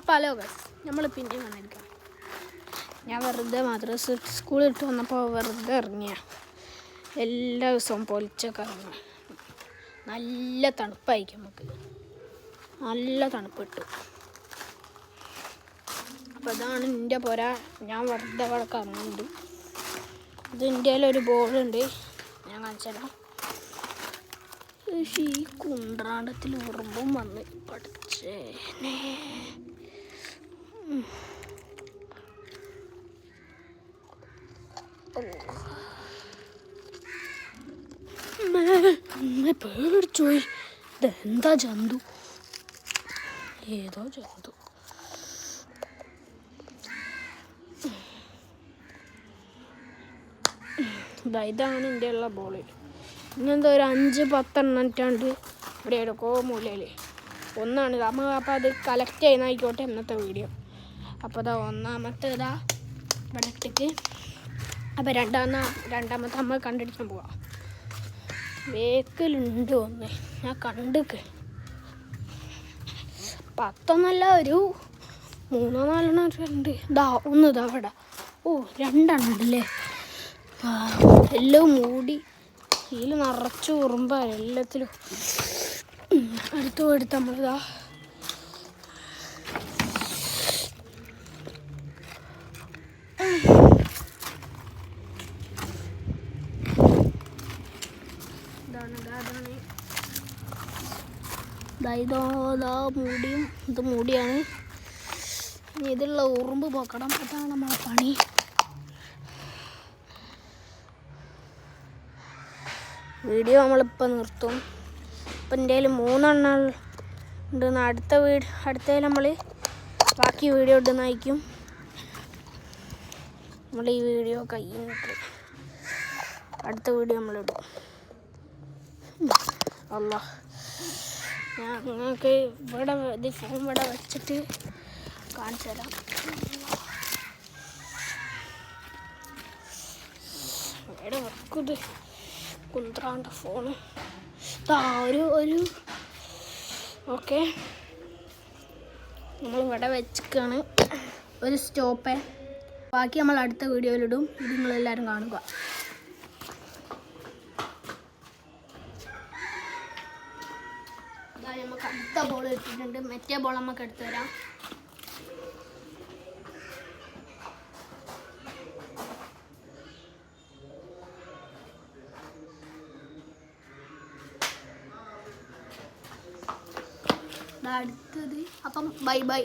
അപ്പോൾ hello guys, നമ്മൾ പിന്നെയും കാണാതിരിക്കാം. ഞാൻ വെറുതെ സ്കൂളിൽ ഇട്ട് വന്നപ്പോൾ വെറുതെ ഇറങ്ങിയ എല്ലാ ദിവസവും പൊലിച്ചൊക്കെ ഇറങ്ങും. നല്ല തണുപ്പായിരിക്കും, നമുക്ക് നല്ല തണുപ്പ് കിട്ടും. അപ്പോൾ ഇതാണ് എൻ്റെ പുര. ഞാൻ വെറുതെ അവിടെ കറങ്ങുന്നുണ്ട്. ഇത് ഇന്ത്യയിലൊരു ബോർഡുണ്ട്, ഞാൻ കാണിച്ചുതരാം. ഈ കുണ്ട്രാണ്ടത്തിൽ ഉറുമ്പും വന്ന് പഠിച്ചേനെ. പേടിച്ചോയി. ഇതെന്താ ജന്തു? ഏതോ ജന്തു. ഇതാണ് എൻ്റെ ഉള്ള ബോള്. ഇങ്ങനത്തെ ഒരു 5-10 ഇട്ടാണ്ട് ഇവിടെ എടുക്കോ മൂലയിൽ ഒന്നാണ് നമ്മൾ. അപ്പോൾ അത് കളക്ട് ചെയ്യുന്നതായിക്കോട്ടെ ഇന്നത്തെ വീഡിയോ. അപ്പോൾ അതാ ഒന്നാമത്തേതാ ഇവിടെ ഇട്ടിട്ട്. അപ്പോൾ രണ്ടാമത്തെ നമ്മൾ കണ്ടിടിക്കാൻ പോവാം. വേക്കലുണ്ട് ഒന്ന്, ഞാൻ കണ്ടിക്ക് 10 ഒരു 3-4 ഉണ്ട്. ഇതാ അവിടെ. ഓ 2 ഉണ്ടല്ലേ. എല്ലാം മൂടി ഇതിൽ നിറച്ച് ഉറുമ്പ എല്ലാത്തിലും. അടുത്ത് നമ്മളിതാ മൂടിയും ഇത് മൂടിയാണ്. ഇനി ഇതിലുള്ള ഉറുമ്പ് പോക്കണം. അതാണ് നമ്മളെ പണി. വീഡിയോ നമ്മളിപ്പോൾ നിർത്തും. ഇപ്പം എൻ്റെ കയ്യിൽ 3 ഉണ്ടെന്ന്. അടുത്തതിൽ നമ്മൾ ബാക്കി വീഡിയോ ഇടുന്നതായിരിക്കും. നമ്മൾ ഈ വീഡിയോ കഴിഞ്ഞിട്ട് അടുത്ത വീഡിയോ നമ്മളിടും. അല്ല, ഞാൻ നിങ്ങൾക്ക് ഇത് ഫോൺ ഇവിടെ വെച്ചിട്ട് കാണിച്ചു തരാം. ഇവിടെ വെക്കുന്നത് കുന്ത്രാണ്ട ഫോണ്. ഒരു ഓക്കെ, നമ്മളിവിടെ വെച്ചിക്കാണ് ഒരു സ്റ്റോപ്പ്. ബാക്കി നമ്മൾ അടുത്ത വീഡിയോയിലിടും. ഇത് നിങ്ങളെല്ലാവരും കാണുക. നമുക്ക് അടുത്ത ബോൾ ഇട്ടിട്ടുണ്ട്. മറ്റേ ബോൾ നമുക്ക് എടുത്തു തരാം. അടുത്തത്. അപ്പം ബൈ.